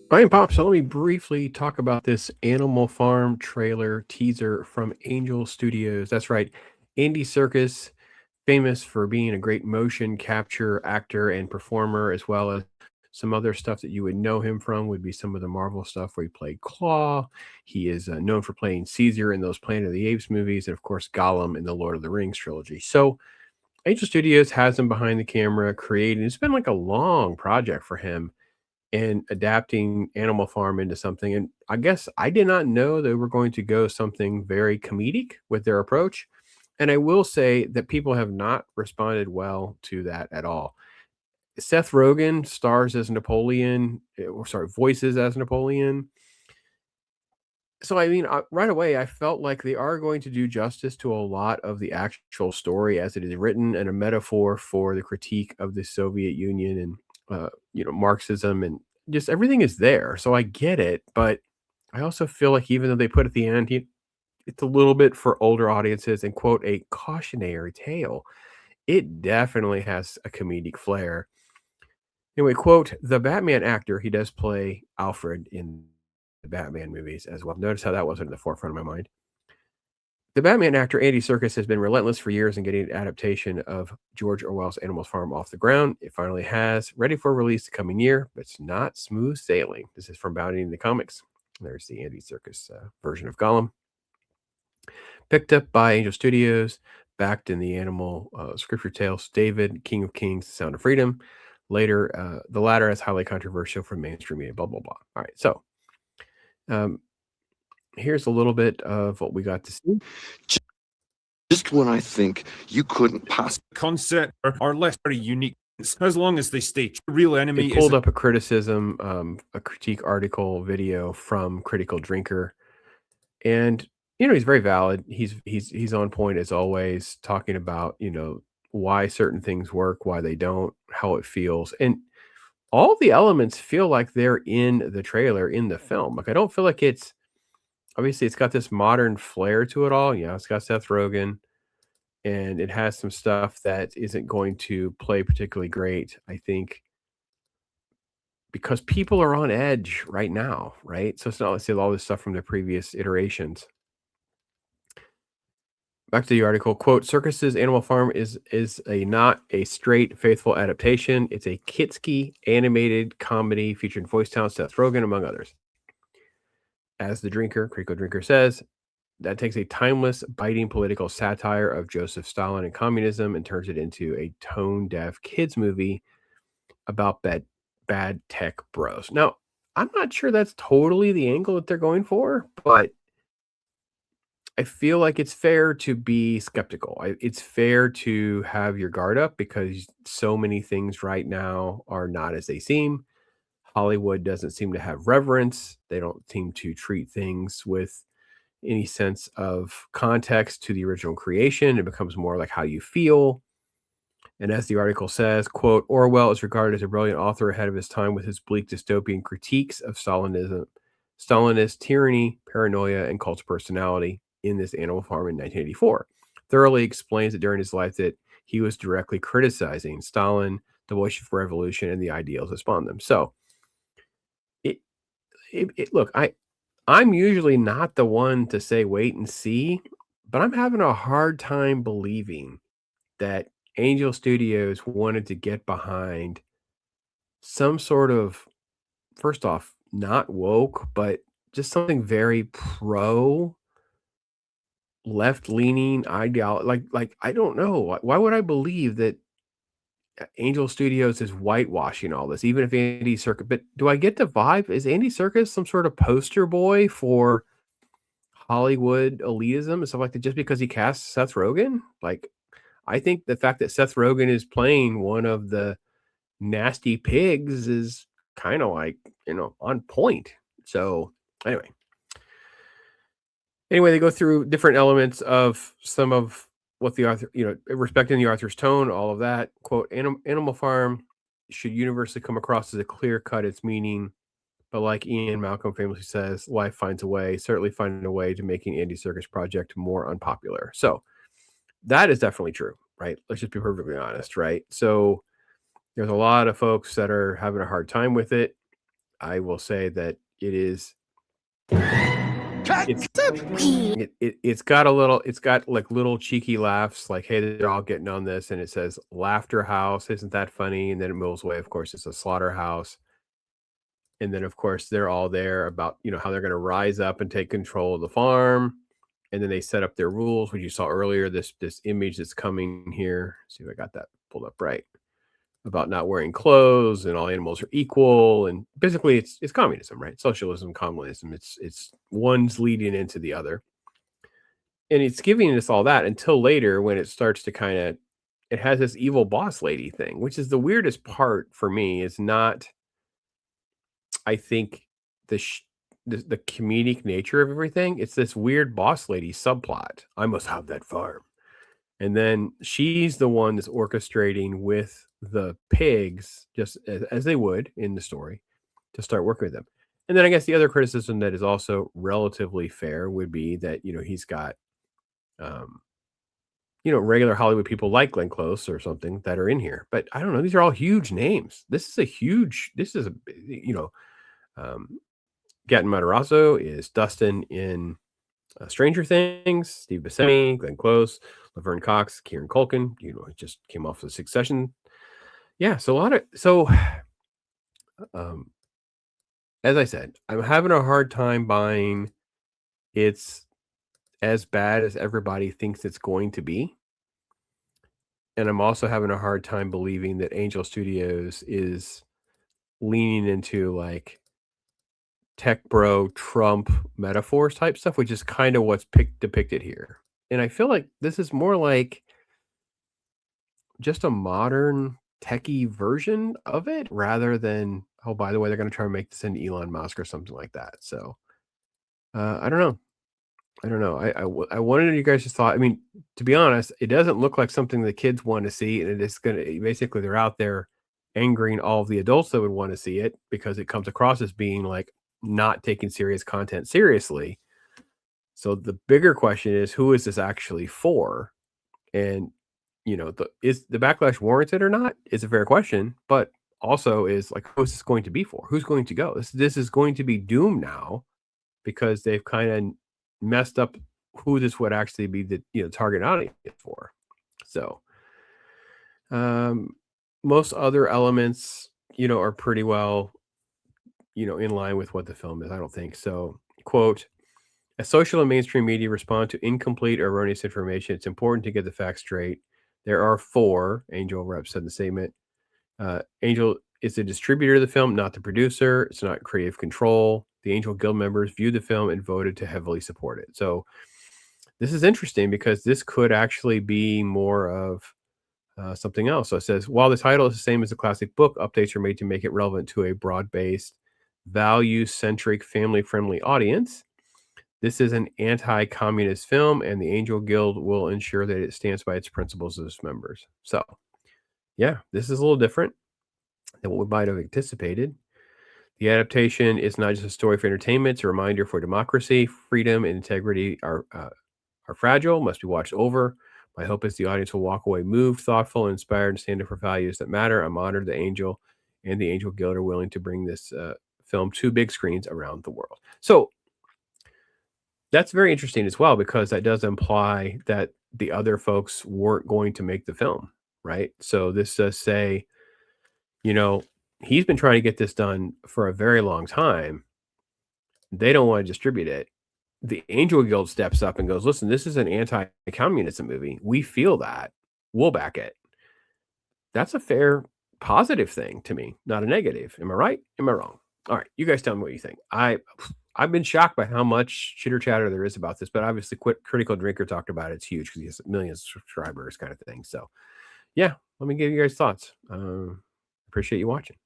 I am Pop, so let me briefly talk about this Animal Farm trailer teaser from Angel Studios. That's right. Andy Serkis, famous for being a great motion capture actor and performer, as well as some other stuff that you would know him from, would be some of the Marvel stuff where he played Claw. He is known for playing Caesar in those Planet of the Apes movies, and of course, Gollum in the Lord of the Rings trilogy. So, Angel Studios has him behind the camera creating. It's been like a long project for him and adapting Animal Farm into something. And I guess I did not know they were going to go something very comedic with their approach. And I will say that people have not responded well to that at all. Seth Rogen stars as Napoleon, or sorry, voices as Napoleon. So I mean, right away, I felt like they are going to do justice to a lot of the actual story as it is written, and a metaphor for the critique of the Soviet Union and Marxism, and just everything is there. So I get it, but I also feel like even though they put at the end, it's a little bit for older audiences and quote a cautionary tale. It definitely has a comedic flair. Anyway, quote, the Batman actor, he does play Alfred in the Batman movies as well. Notice how that wasn't in the forefront of my mind. The Batman actor Andy Serkis has been relentless for years in getting an adaptation of George Orwell's Animal Farm off the ground. It finally has, ready for release the coming year, but it's not smooth sailing. This is from Bounding the Comics. There's the Andy Serkis version of Gollum. Picked up by Angel Studios, backed in the animal scripture tales, David, King of Kings, The Sound of Freedom. Later, the latter is highly controversial for mainstream media, blah, blah, blah. All right, so um, here's a little bit of what we got to see. Just when I think you couldn't possibly concept are less very unique as long as they stay true. Real enemy It pulled up a criticism, a critique article video from Critical Drinker, and he's very valid. He's on point as always, talking about why certain things work, why they don't, how it feels, and all the elements feel like they're in the trailer, in the film. Like I don't feel like it's obviously it's got this modern flair to it all. It's got Seth Rogen, and it has some stuff that isn't going to play particularly great, I think, because people are on edge right now, right? So it's not like say all this stuff from the previous iterations. Back to the article, quote, Serkis's Animal Farm is a not a straight, faithful adaptation. It's a Kitsky animated comedy featuring voice talent Seth Rogen, among others. As the drinker, Critical Drinker says, that takes a timeless, biting political satire of Joseph Stalin and communism and turns it into a tone-deaf kids movie about bad tech bros. Now, I'm not sure that's totally the angle that they're going for, but I feel like it's fair to be skeptical. It's fair to have your guard up because so many things right now are not as they seem. Hollywood doesn't seem to have reverence. They don't seem to treat things with any sense of context to the original creation. It becomes more like how you feel. And as the article says, quote, Orwell is regarded as a brilliant author ahead of his time with his bleak dystopian critiques of Stalinist tyranny, paranoia, and cult of personality in this Animal Farm in 1984. Thoroughly explains that during his life that he was directly criticizing Stalin, the Bolshevik Revolution, and the ideals that spawned them. So, look, I'm usually not the one to say wait and see, but I'm having a hard time believing that Angel Studios wanted to get behind some sort of, first off, not woke, but just something very pro left leaning ideology. Like I don't know. Why would I believe that Angel Studios is whitewashing all this, even if Andy Serkis? But do I get the vibe? Is Andy Serkis some sort of poster boy for Hollywood elitism and stuff like that just because he casts Seth Rogen? Like, I think the fact that Seth Rogen is playing one of the nasty pigs is kind of like, on point. So, anyway, they go through different elements of some of what the author, respecting the author's tone, all of that. Quote, Animal Farm should universally come across as a clear cut its meaning. But like Ian Malcolm famously says, life finds a way, certainly finding a way to making Andy Serkis project more unpopular. So that is definitely true, right? Let's just be perfectly honest, right? So there's a lot of folks that are having a hard time with it. I will say that it is. It's got like little cheeky laughs, like, hey, they're all getting on this, and it says laughter house, isn't that funny? And then it moves away. Of course, it's a slaughterhouse. And then, of course, they're all there about, how they're going to rise up and take control of the farm. And then they set up their rules, which you saw earlier, this image that's coming here. See if I got that pulled up right. About not wearing clothes and all animals are equal. And basically it's communism, right? Socialism, communism. It's one's leading into the other. And it's giving us all that until later when it starts to it has this evil boss lady thing, which is the weirdest part for me. Is not, I think, the comedic nature of everything. It's this weird boss lady subplot. I must have that farm. And then she's the one that's orchestrating with the pigs, just as they would in the story, to start working with them. And then I guess the other criticism that is also relatively fair would be that, he's got, regular Hollywood people like Glenn Close or something that are in here. But I don't know. These are all huge names. This is Gaten Matarazzo is Dustin in Stranger Things, Steve Buscemi, Glenn Close, Laverne Cox, Kieran Culkin. He just came off of Succession. Yeah, as I said, I'm having a hard time buying it's as bad as everybody thinks it's going to be. And I'm also having a hard time believing that Angel Studios is leaning into like tech bro Trump metaphors type stuff, which is kind of what's depicted here. And I feel like this is more like just a modern techie version of it rather than, oh, by the way, they're going to try and make this into Elon Musk or something like that. So I don't know. I wanted you guys to thought. I mean, to be honest, it doesn't look like something the kids want to see, and it is going to basically they're out there angering all of the adults that would want to see it because it comes across as being like not taking serious content seriously. So the bigger question is, who is this actually for? And is the backlash warranted or not? Is a fair question, but also is like, who's this going to be for? Who's going to go? This is going to be doomed now because they've kind of messed up who this would actually be the target audience for. So most other elements are pretty well in line with what the film is. I don't think so. Quote, as social and mainstream media respond to incomplete or erroneous information, it's important to get the facts straight. There are four, Angel Rep said in the statement. Angel is the distributor of the film, not the producer. It's not creative control. The Angel Guild members viewed the film and voted to heavily support it. So this is interesting because this could actually be more of something else. So it says, while the title is the same as the classic book, updates are made to make it relevant to a broad-based, value-centric, family-friendly audience. This is an anti-communist film, and the Angel Guild will ensure that it stands by its principles as members. So, yeah, this is a little different than what we might have anticipated. The adaptation is not just a story for entertainment; it's a reminder for democracy, freedom, and integrity are fragile, must be watched over. My hope is the audience will walk away moved, thoughtful, and inspired, and stand up for values that matter. I'm honored the Angel and the Angel Guild are willing to bring this film to big screens around the world. So that's very interesting as well, because that does imply that the other folks weren't going to make the film, right? So this does say, he's been trying to get this done for a very long time. They don't want to distribute it. The Angel Guild steps up and goes, listen, this is an anti-communism movie. We feel that. We'll back it. That's a fair, positive thing to me, not a negative. Am I right? Am I wrong? All right, you guys tell me what you think. I've been shocked by how much chitter chatter there is about this, but obviously Critical Drinker talked about it. It's huge because he has millions of subscribers kind of thing. So yeah, let me give you guys thoughts. Appreciate you watching.